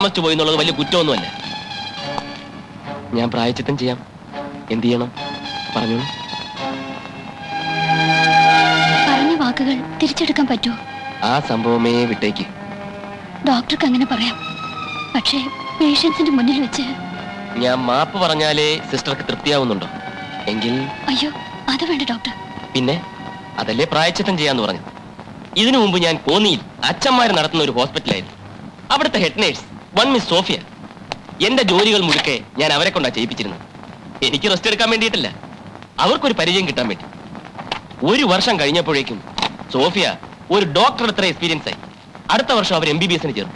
താമസിച്ചു പോയി എന്നുള്ളത് വലിയ കുറ്റമൊന്നുമല്ല. ഞാൻ പ്രായച്ചിത്തം ചെയ്യാം. എന്ത് ചെയ്യണം പറഞ്ഞു? പറഞ്ഞ വാക്കുകൾ തിരിച്ചെടുക്കാൻ പറ്റുമോ? ആ സംഭവമേ വിട്ടേക്ക്. ഡോക്ടർക്ക് അങ്ങനെ പറയാം, പക്ഷേ പേഷ്യൻസിന്റെ മുന്നിൽ വെച്ച് ഞാൻ മാപ്പ് പറഞ്ഞാലേ സിസ്റ്റർക്ക് തൃപ്തിയാവുന്നുണ്ടോ? എങ്കിൽ അയ്യോ, അത് വേണ്ട ഡോക്ടർ. പിന്നെ അതല്ലേ പ്രായച്ചിത്തം ചെയ്യാന്ന് പറഞ്ഞു. ഇതിനു മുമ്പ് ഞാൻ കോന്നിയിൽ അച്ഛന്മാർ നടത്തുന്ന ഒരു ഹോസ്പിറ്റലായിരുന്നു. അവിടുത്തെ head nurse one miss Sophia. എന്റെ ജോലികൾ മുഴുക്കെ ഞാൻ അവരെ കൊണ്ടാ ചെയ്യിപ്പിച്ചിരുന്നത്. എനിക്ക് റെസ്റ്റ് എടുക്കാൻ വേണ്ടിയിട്ടല്ല, അവർക്കൊരു പരിചയം കിട്ടാൻ വേണ്ടി. ഒരു വർഷം കഴിഞ്ഞപ്പോഴേക്കും സോഫിയ ഒരു ഡോക്ടർ അത്ര എക്സ്പീരിയൻസ് ആയി. അടുത്ത വർഷം അവർ MBBS ചേർന്നു.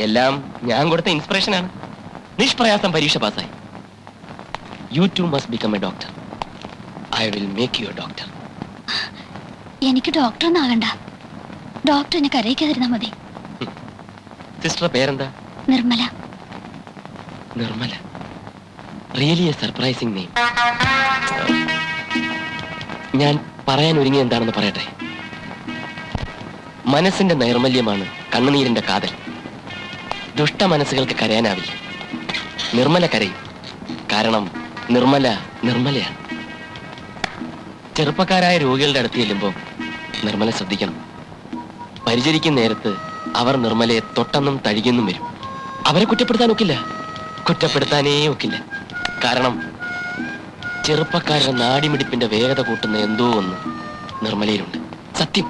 എല്ലാം ഞാൻ കൊടുത്ത ഇൻസ്പിറേഷനാണ്. നിഷ്പ്രയാസം പരീക്ഷ പാസ്സായി. You too must become a doctor. I will make you a doctor. എനിക്ക് ഡോക്ടറൊന്നും ആകണ്ട. ഡോക്ടർ എന്നെ കരയിക്കാതിരുന്നാ മതി. സിസ്റ്റർ പേരെന്താ? Nirmala. Nirmala, really a surprising name. ഞാൻ പറയാൻ ഒരുങ്ങി എന്താണെന്ന് പറയട്ടെ. മനസ്സിന്റെ നൈർമല്യമാണ് കണ്ണുനീരിന്റെ കാതൽ. ദുഷ്ട മനസ്സുകൾക്ക് കരയാനാവില്ല. നിർമ്മല കരയും, കാരണം നിർമ്മല നിർമ്മലയാണ്. ചെറുപ്പക്കാരായ രോഗികളുടെ അടുത്ത് ചെല്ലുമ്പോൾ നിർമ്മല ശ്രദ്ധിക്കണം. പരിചരിക്കുന്ന നേരത്ത് അവർ നിർമ്മലയെ തൊട്ടെന്നും തഴുകിയെന്നും വരും. അവരെ കുറ്റപ്പെടുത്താൻ ഒക്കില്ല, കുറ്റപ്പെടുത്താനേ ഒക്കില്ല. കാരണം ചെറുപ്പക്കാരുടെ നാടിമിടിപ്പിന്റെ വേഗത കൂട്ടുന്ന എന്തോ ഒന്ന് നിർമ്മലയിലുണ്ട്. സത്യം.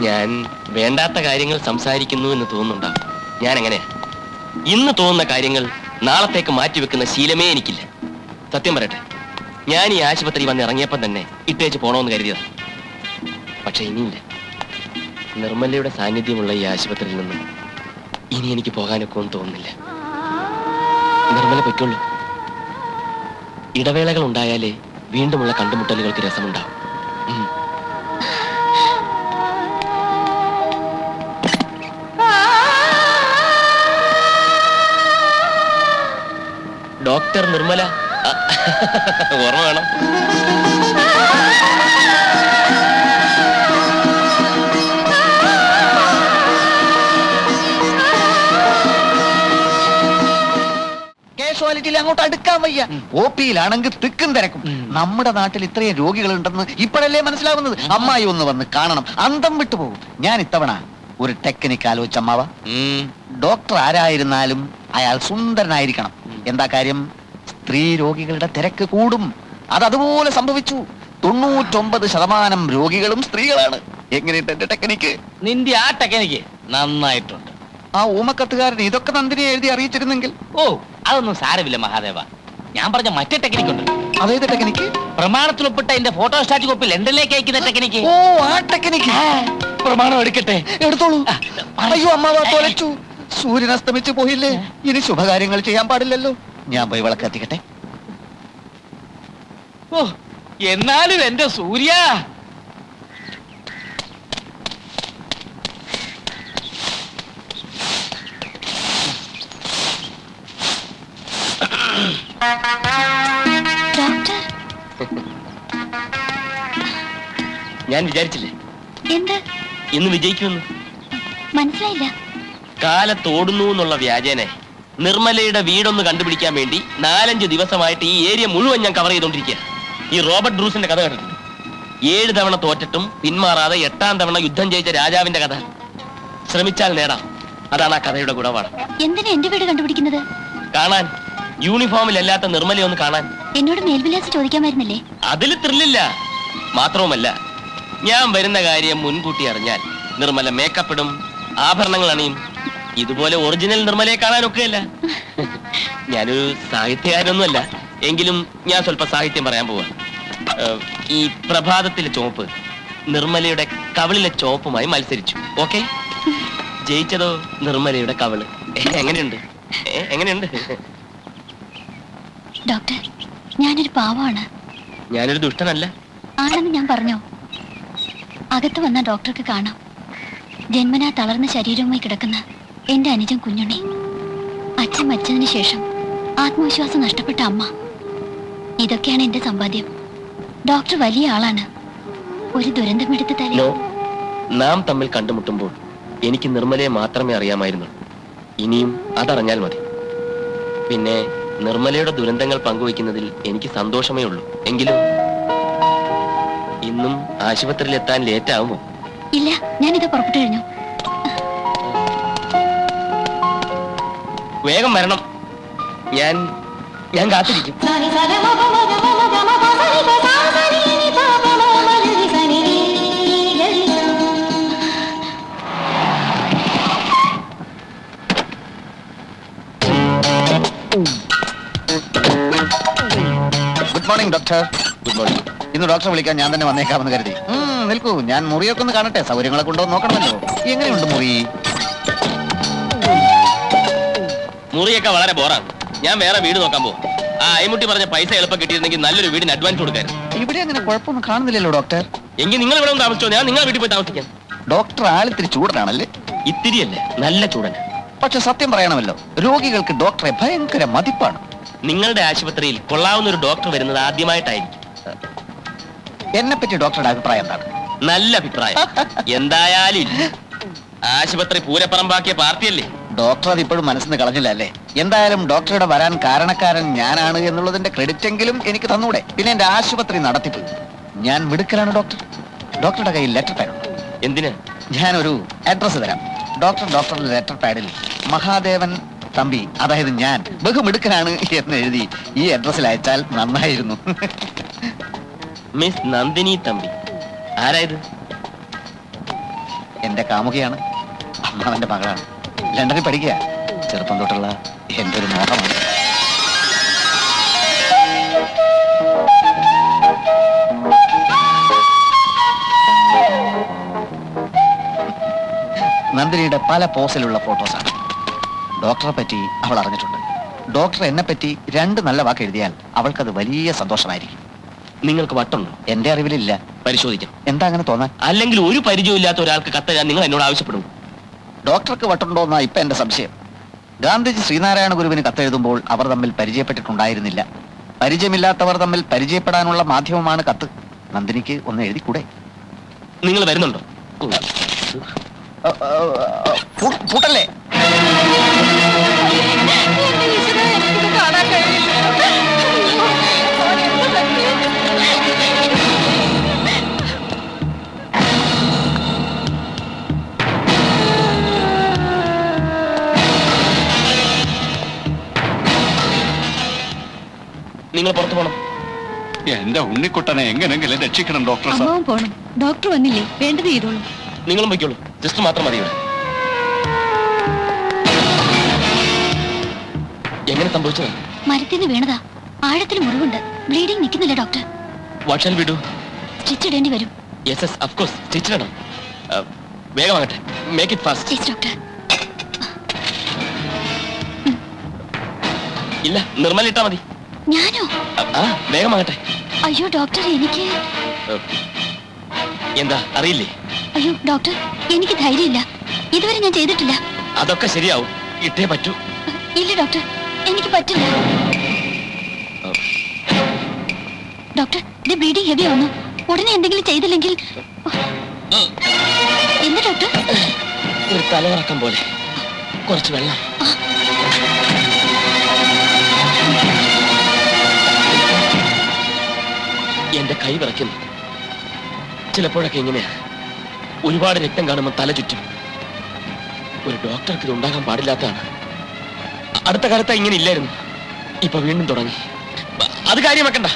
ഞാൻ വേണ്ടാത്ത കാര്യങ്ങൾ സംസാരിക്കുന്നു എന്ന് തോന്നുന്നുണ്ടാവും. ഞാൻ എങ്ങനെയാ? ഇന്ന് തോന്നുന്ന കാര്യങ്ങൾ നാളത്തേക്ക് മാറ്റിവെക്കുന്ന ശീലമേ എനിക്കില്ല. സത്യം പറയട്ടെ, ഞാൻ ഈ ആശുപത്രി വന്ന് ഇറങ്ങിയപ്പം തന്നെ ഇട്ടേച്ച് പോണോന്ന് കരുതിയതാ. പക്ഷെ ഇനിയില്ല. നിർമ്മലയുടെ സാന്നിധ്യമുള്ള ഈ ആശുപത്രിയിൽ നിന്നും ഇനി എനിക്ക് പോകാനൊക്കെ ഒന്നും തോന്നുന്നില്ല. നിർമ്മല പൊയ്ക്കൊള്ളൂ. ഇടവേളകൾ ഉണ്ടായാലേ വീണ്ടുമുള്ള കണ്ടുമുട്ടലുകൾക്ക് രസമുണ്ടാവും. ഡോക്ടർ നിർമ്മല, ഓർമ്മ വേണം. അങ്ങോട്ട് അടുക്കാൻ വയ്യ. OP-യിലാണെങ്കിൽ തിക്കും തിരക്കും. നമ്മുടെ നാട്ടിൽ ഇത്രയും രോഗികളുണ്ടെന്ന് ഇപ്പോഴല്ലേ മനസ്സിലാവുന്നത്. അമ്മായി ഒന്ന് വന്ന് കാണണം, അന്തം വിട്ടുപോകും. ഞാൻ ഇത്തവണ ഒരു ടെക്നിക്ക് ആലോചിച്ച അമ്മാവ. ഡോക്ടർ ആരായിരുന്നാലും അയാൾ സുന്ദരനായിരിക്കണം. എന്താ കാര്യം? സ്ത്രീ രോഗികളുടെ തിരക്ക് കൂടും. അതുപോലെ സംഭവിച്ചു. 99% രോഗികളും സ്ത്രീകളാണ്. എങ്ങനെയുണ്ട് എന്റെ ടെക്നിക്ക്? നിന്റെ ആ ടെക്നിക്ക് നന്നായിട്ടുണ്ട്. ആ ഊമക്കത്തുകാരൻ ഇതൊക്കെ നന്ദിനെ എഴുതി അറിയിച്ചിരുന്നെങ്കിൽ. ഓ, അതൊന്നും സാരമില്ല മഹാദേവ. ഞാൻ പറഞ്ഞ മറ്റേ ടെക്നിക്ക് ഉണ്ട്. അതേത് ടെക്നിക്ക്? പ്രമാണത്തിൽ ഒപ്പിട്ട എന്റെ ഫോട്ടോസ്റ്റാറ്റ് കോപ്പി ലണ്ടനിലേക്ക് അയക്കുന്ന ടെക്നിക്ക്. ഓ, ആ ടെക്നിക്ക്. പ്രമാണം എടുക്കട്ടെ? എടുത്തോളൂ. അയ്യോ അമ്മാവ, തൊലച്ചു. സൂര്യൻ അസ്തമിച്ചു പോയില്ലേ? ഇനി ശുഭകാര്യങ്ങൾ ചെയ്യാൻ പാടില്ലല്ലോ. ഞാൻ പോയി വിളക്ക് കത്തിക്കട്ടെ. ഓ, എന്നാലും എന്റെ സൂര്യ. ഞാൻ വിചാരിച്ചില്ലേ എന്ത് ഇന്ന് വിജയിക്കുമെന്ന്. മനസ്സിലായില്ല. കാലത്തോടുന്നു എന്നുള്ള വ്യാജേനെ നിർമ്മലയുടെ വീടൊന്ന് കണ്ടുപിടിക്കാൻ വേണ്ടി 4-5 ദിവസമായിട്ട് ഈ ഏരിയ മുഴുവൻ ഞാൻ കവർ ചെയ്തോണ്ടിരിക്കുക. ഈ റോബർട്ട് ബ്രൂസിന്റെ കഥ കേട്ടിട്ടുണ്ട്. 7 തവണ തോറ്റിട്ടും പിന്മാറാതെ 8ാം തവണ യുദ്ധം ജയിച്ച രാജാവിന്റെ കഥ. ശ്രമിച്ചാൽ നേടാം. അതാണ് ആ കഥയുടെ ഗുണപാഠം. എന്തിനാ എന്റെ വീട് കണ്ടുപിടിക്കുന്നത്? കാണാൻ. യൂണിഫോമിലല്ലാത്ത നിർമ്മലയെ ഒന്ന് കാണാൻ. എന്നോട് മേൽവിലാസം ചോദിക്കാമായിരുന്നില്ലേ? അതിൽ ത്രില്ലില്ല. മാത്രവുമല്ല, ഞാൻ വരുന്ന കാര്യം മുൻകൂട്ടി അറിഞ്ഞാൽ നിർമ്മല മേക്കപ്പ് ഇടും, ആഭരണങ്ങൾ അണിയും. ഇതുപോലെ ഒറിജിനൽ നിർമ്മലയെ കാണാനൊക്കെയല്ല. ഞാനൊരു സാഹിത്യകാരനൊന്നുമല്ല, എങ്കിലും ഞാൻ സ്വല്പ സാഹിത്യം പറയാൻ പോവാ. ഈ പ്രഭാതത്തിലെ ചുവപ്പ് നിർമ്മലയുടെ കവിളിലെ ചുവപ്പുമായി മത്സരിച്ചു. ഓക്കെ? ജയിച്ചതോ നിർമ്മലയുടെ കവിള്. എങ്ങനെയുണ്ട്? എങ്ങനെയുണ്ട്? ഡോക്ടർ, ഞാനൊരു പാവമാണ്. ഞാനൊരു ദുഷ്ടനല്ല. ആണെന്ന് ഞാൻ പറഞ്ഞോ? അകത്ത് വന്ന ഡോക്ടർക്ക് കാണാം. ജന്മനാ തളർന്ന ശരീരവുമായി കിടക്കുന്ന എന്റെ അനുജൻ കുഞ്ഞുണ്ണി. അച്ഛൻ മരിച്ചതിന് ശേഷം ആത്മവിശ്വാസം നഷ്ടപ്പെട്ട അമ്മ. ഇതൊക്കെയാണ് എന്റെ സമ്പാദ്യം. ഡോക്ടർ വലിയ ആളാണ്. ഒരു ദുരന്തമെടുത്ത് തലേ നാം തമ്മിൽ കണ്ടുമുട്ടുമ്പോൾ എനിക്ക് നിർമ്മലയെ മാത്രമേ അറിയാമായിരുന്നു. ഇനിയും അതറിഞ്ഞാൽ മതി. പിന്നെ നിർമ്മലയുടെ ദുരന്തങ്ങൾ പങ്കുവയ്ക്കുന്നതിൽ എനിക്ക് സന്തോഷമേ ഉള്ളൂ. എങ്കിലും ഇന്നും ആശുപത്രിയിൽ എത്താൻ ലേറ്റ് ആവുമോ? ഇല്ല, ഞാനിത് പുറപ്പെട്ടു കഴിഞ്ഞു. വേഗം വരണം. ഞാൻ കാത്തിരിക്കും. Good morning doctor. Good morning. ഇന്ന് ഡോക്ടറെ വിളിക്കാൻ ഞാൻ തന്നെ വന്നേക്കാമെന്ന് കരുതി. നിൽക്കൂ, ഞാൻ മുറിയൊക്കെ ഒന്ന് കാണട്ടെ. സൗകര്യങ്ങളൊക്കെ ഉണ്ടോ നോക്കണമല്ലോ. എങ്ങനെയുണ്ട് മുറി? മുറിയൊക്കെ വളരെ ബോറാണ്. ഞാൻ വേറെ വീട് നോക്കാൻ പോകും. ആ അയ്മുട്ടി പറഞ്ഞ പൈസ എളുപ്പം കിട്ടിയിരുന്നെങ്കിൽ നല്ലൊരു വീടിന് അഡ്വാൻസ് കൊടുക്കായിരുന്നു. ഇവിടെ അങ്ങനെ കുഴപ്പമൊന്നും കാണുന്നില്ലല്ലോ ഡോക്ടർ. എങ്കിൽ നിങ്ങൾ ഇവിടെ ഒന്ന് താമസിച്ചോ, ഞാൻ നിങ്ങളുടെ വീട്ടിൽ പോയി താമസിക്കാം. ഡോക്ടർ ആളിത്തിരി ചൂടനാണല്ലേ? ഇത്തിരിയല്ലേ, നല്ല ചൂടൻ. പക്ഷെ സത്യം പറയണമല്ലോ, രോഗികൾക്ക് ഡോക്ടറെ ഭയങ്കര മതിപ്പാണ്. നിങ്ങളുടെ ആശുപത്രിയിൽ കൊള്ളാവുന്ന ഒരു ഡോക്ടർ വരുന്നത് ആദ്യമായിട്ടായിരിക്കും. എന്നെ പറ്റി ഡോക്ടറുടെ അഭിപ്രായം എന്താണ്? നല്ല അഭിപ്രായം. എന്തായാലും ഇല്ല. ആശുപത്രി പൂരപ്പറമ്പാക്കിയ പാർട്ടിയല്ലേ. ഡോക്ടർ അത് ഇപ്പോഴും മനസ്സിന് കളഞ്ഞില്ല അല്ലേ? എന്തായാലും ഡോക്ടറുടെ വരാൻ കാരണക്കാരൻ ഞാനാണ് എന്നുള്ളതിന്റെ ക്രെഡിറ്റ് എങ്കിലും എനിക്ക് തന്നൂടെ? പിന്നെ എന്റെ ആശുപത്രി നടത്തിപ്പ് ഞാൻ മിടുക്കലാണ് ഡോക്ടർ. ഡോക്ടറുടെ കയ്യിൽ ലെറ്റർ പാഡ് ഉണ്ട്. എന്തിന്? ഞാനൊരു അഡ്രസ് തരാം. ഡോക്ടറുടെ ലെറ്റർ പാഡിൽ മഹാദേവൻ തമ്പി, അതായത് ഞാൻ ബഹുമിടുക്കനാണ് എന്ന് എഴുതി ഈ അഡ്രസ്സിൽ അയച്ചാൽ നന്നായിരുന്നു. മിസ് നന്ദിനി തമ്പി. ആരായത്? എന്റെ കാമുകയാണ്, അമ്മാവന്റെ മകളാണ്. ലണ്ടനിൽ പഠിക്കുക. ചെറുപ്പം തൊട്ടുള്ള എന്റെ ഒരു മോഹമാണ്. നന്ദിനിയുടെ പല പോസിലുള്ള ഫോട്ടോസാണ്. ഡോക്ടറെ പറ്റി അവൾ അറിഞ്ഞിട്ടുണ്ട്. ഡോക്ടർ എന്നെ പറ്റി 2 നല്ല വാക്ക് എഴുതിയാൽ അവൾക്കത് വലിയ സന്തോഷമായിരിക്കും. നിങ്ങൾക്ക് വട്ടുണ്ടോ? എന്റെ അറിവിലില്ല. പരിശോധിക്കാം. എന്താ അങ്ങനെ തോന്നാൻ? അല്ലെങ്കിൽ ഒരു പരിചയമില്ലാത്ത ഒരാൾക്ക് കത്തെഴുതാൻ നിങ്ങൾ എന്നോട് ആവശ്യപ്പെടും. ഡോക്ടർക്ക് വട്ടുണ്ടോന്നാ ഇപ്പൊ എന്റെ സംശയം. ഗാന്ധിജി ശ്രീനാരായണ ഗുരുവിന് കത്തെഴുതുമ്പോൾ അവർ തമ്മിൽ പരിചയപ്പെട്ടിട്ടുണ്ടായിരുന്നില്ല. പരിചയമില്ലാത്തവർ തമ്മിൽ പരിചയപ്പെടാനുള്ള മാധ്യമമാണ് കത്ത്. നന്ദിനിക്ക് ഒന്ന് എഴുതിക്കൂടെ? നിങ്ങൾ വരുന്നുണ്ടോ? പൂട്ടല്ലേ? നിങ്ങൾ പുറത്തു പോകണം. എന്റെ ഉണ്ണിക്കുട്ടനെ എങ്ങനെങ്കിലും രക്ഷിക്കണം ഡോക്ടർ സാർ. അമ്മാവൻ പോണം. ഡോക്ടർ വന്നില്ലേ? വേണ്ടത് ചെയ്തോളൂ. നിങ്ങളും വയ്ക്കുള്ളൂ. ജസ്റ്റ് മാത്രം മതി ഇവിടെ. എങ്ങനെ സംഭവിച്ചത്? മരത്തിന് വീണതാ. ആഴത്തിൽ മുറിവുണ്ട്. ബ്ലീഡിംഗ് നിൽക്കുന്നില്ല doctor. What shall we do? Stitch ഇടേണ്ടി വരും. Yes yes of course. Stitch ഇടണം. വേഗം ആകട്ടെ. Make it fast. Yes doctor. ഇല്ല, നിർമ്മല ഇട്ടാ മതി. ഞാനോ? ആ വേഗമാകട്ടെ. അയ്യോ ഡോക്ടർ, എനിക്ക് എന്താ അറിയില്ലേ? അയ്യോ ഡോക്ടർ, എനിക്ക് ധൈര്യമില്ല. ഇതുവരെ ഞാൻ ചെയ്തിട്ടില്ല. അതൊക്കെ ശരിയാവും. ഇട്ടേ പറ്റൂ. ഇല്ല ഡോക്ടർ, എനിക്ക് പറ്റില്ല. ഡോക്ടർ, ഇത് ബ്ലീഡിംഗ് ഹെവി ആവുന്നു. ഉടനെ എന്തെങ്കിലും ചെയ്തില്ലെങ്കിൽ. എന്താ ഡോക്ടർ? ഒരു തലകറക്കം പോലെ. കുറച്ച് വെള്ളം. എന്റെ കൈ വിറയ്ക്കുന്നു. ചിലപ്പോഴൊക്കെ ഇങ്ങനെയാ. ഒരുപാട് രക്തം കാണുമ്പോൾ തല ചുറ്റും. ഒരു ഡോക്ടർക്ക് ഇത് ഉണ്ടാകാൻ പാടില്ലാത്തതാണ്. അടുത്ത കാലത്ത് ഇങ്ങനെ ഇല്ലായിരുന്നു. ഇപ്പൊ വീണ്ടും തുടങ്ങി. അത് കാര്യമാക്കണ്ട.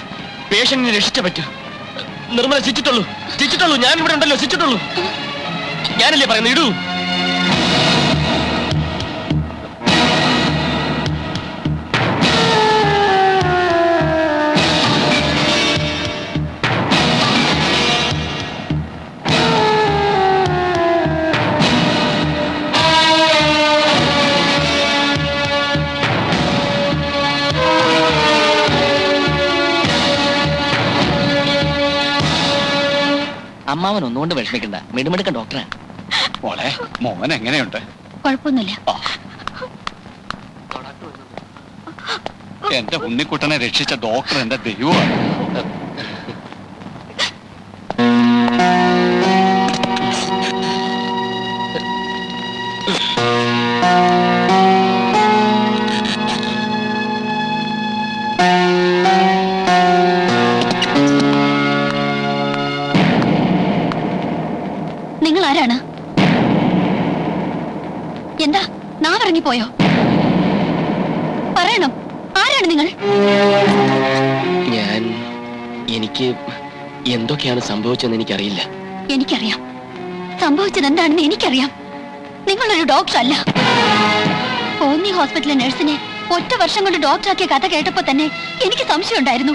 പേഷ്യന്റിനെ രക്ഷിച്ച പറ്റൂ. നിർമ്മല ചിച്ചിട്ടുള്ളൂ. ഞാൻ ഇവിടെ ഉണ്ടല്ലോ. ചിച്ചിട്ടുള്ളൂ. ഞാനല്ലേ പറയുന്നത്, ഇടൂ. അമ്മാവൻ ഒന്നുകൊണ്ട് വിഷമിക്കണ്ട. മിടുമിടുക്കൻ ഡോക്ടറാണ്. മോളെ, മോൻ എങ്ങനെയുണ്ട്? കുഴപ്പമൊന്നുമില്ല. എന്റെ ഉണ്ണിക്കുട്ടനെ രക്ഷിച്ച ഡോക്ടർ എന്റെ ദൈവമാണ്. നാവിറങ്ങിപ്പോയോ? പറയണം, ആരാണ് നിങ്ങൾ? എനിക്ക് എന്തൊക്കെയാണ് സംഭവിച്ചതെന്ന് എനിക്കറിയില്ല. എനിക്കറിയാം, സംഭവിച്ചത് എന്താണെന്ന് എനിക്കറിയാം. നിങ്ങളൊരു ഡോക്ടർ അല്ല. കോന്നി ഹോസ്പിറ്റലിലെ നഴ്സിനെ ഒറ്റ വർഷം കൊണ്ട് ഡോക്ടറാക്കിയ കഥ കേട്ടപ്പോ തന്നെ എനിക്ക് സംശയം ഉണ്ടായിരുന്നു.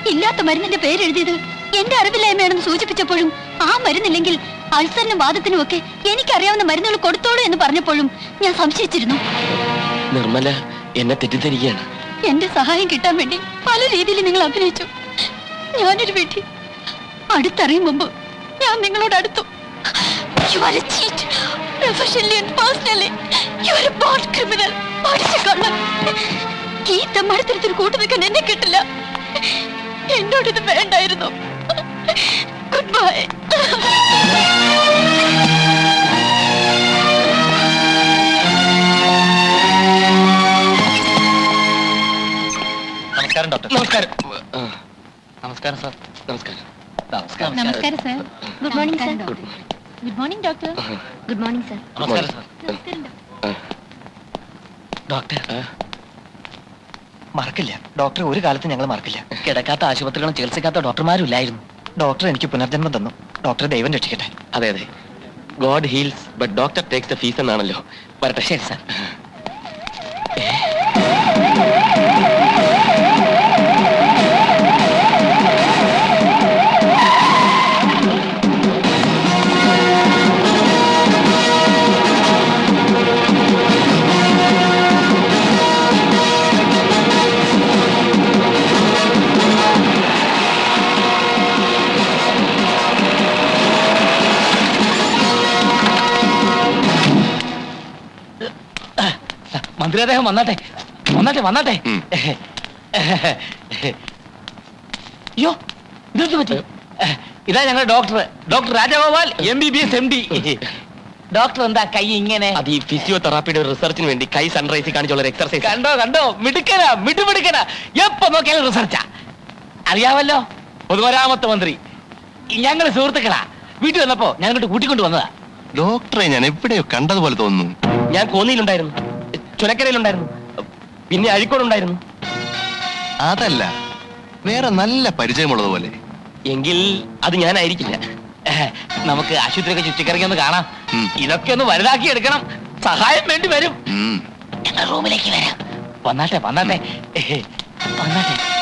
ഇല്ലാത്ത മരുന്നിന്റെ പേരെഴുതിയത് എന്റെ അറിവില്ലായ്മയാണെന്ന് സൂചിപ്പിച്ചപ്പോഴും, ആ മരുന്നില്ലെങ്കിൽ അൾസറിനും വാദത്തിനും ഒക്കെ എനിക്കറിയാവുന്ന മരുന്നുകൾ കൊടുത്തോളൂ എന്ന് പറഞ്ഞപ്പോഴും ഞാൻ സംശയിച്ചിരുന്നു. നിർമ്മല എന്നെ തെറ്റിദ്ധരിക്കുകയാണ്. എന്റെ സഹായം കിട്ടാൻ വേണ്ടി പല രീതിയിൽ നിങ്ങൾ അഭിനയിച്ചു. ഞാനൊരു വീട്ടിൽ അടുത്തറിയും മുമ്പ് ഞാൻ നിങ്ങളോട് അടുത്തു. You are a cheat, professionally and personally. You are a born criminal. പഠിച്ചുകൊള്ളാം. ഈ തമ്മാടത്തിനൊരു കൂട്ടു നിൽക്കാൻ എന്നെ കിട്ടില്ല. എന്നോടിത് വേണ്ടായിരുന്നു. Good bye. നമസ്കാരം ഡോക്ടർ. നമസ്കാരം. നമസ്കാരം സാർ. നമസ്കാരം. നമസ്കാരം. നമസ്കാരം sir. Good morning sir. Good morning. Good morning doctor. Good morning sir. നമസ്കാരം സാർ. നമസ്കാരം ഡോക്ടർ. ഡോക്ടർ മറക്കില്ല, ഡോക്ടർ ഒരു കാലത്ത് ഞങ്ങൾ മറക്കില്ല. കിടക്കാത്ത ആശുപത്രികളും ചികിത്സിക്കാത്ത ഡോക്ടർമാരും ഇല്ലായിരുന്നു. ഡോക്ടർ എനിക്ക് പുനർജന്മം തന്നു. ഡോക്ടർ ദൈവം രക്ഷിക്കട്ടെ. അതെ അതെ, God heels but doctor takes the fees എന്നാണല്ലോ. വരട്ടെ. ശരി സാർ. മന്ത്രി അദ്ദേഹം വന്നാട്ടെ, വന്നാട്ടെ, വന്നാട്ടെ. അയ്യോ, ഇതെന്ത് പറ്റി? ഇതാ ഞങ്ങളുടെ doctor, doctor Rajagopal, MBBS MD. Doctor എന്താ കൈ ഇങ്ങനെ? അത് ഈ ഫിസിയോതെറാപ്പിയുടെ ഒരു റിസർച്ചിന് വേണ്ടി കൈ സൺറൈസിൽ കാണിച്ചുള്ള ഒരു എക്സർസൈസ്. കണ്ടോ കണ്ടോ, മിടുക്കനാ, മിടുമിടുക്കനാ. എപ്പോ നോക്കിയാലും റിസർച്ചാ. അറിയാമല്ലോ, പൊതുമരാമത്ത് മന്ത്രി. ഞങ്ങൾ സുഹൃത്തുക്കളാ. വീട്ടിൽ വന്നപ്പോ ഞങ്ങോട്ട് കൂട്ടിക്കൊണ്ട് വന്നതാ. ഡോക്ടറെ ഞാൻ എവിടെയോ കണ്ടതുപോലെ തോന്നുന്നു. ഞാൻ കോന്നിയിലുണ്ടായിരുന്നു, ചുനക്കരയിലുണ്ടായിരുന്നു, പിന്നെ അഴീക്കോടുണ്ടായിരുന്നു. അതല്ല, വേറെ നല്ല പരിചയമുള്ളതുപോലെ. എങ്കിൽ അത് ഞാനായിരിക്കില്ല. നമുക്ക് ആശുപത്രിയൊക്കെ ചുറ്റിക്കറങ്ങി ഒന്ന് കാണാം. ഉം. ഇതൊക്കെ ഒന്ന് വലുതാക്കി എടുക്കണം. സഹായം വേണ്ടി വരും. ഉം. ഞങ്ങൾ റൂമിലേക്ക് വരാം. വന്നാട്ടെ, വന്നാട്ടെ, വന്നാട്ടെ.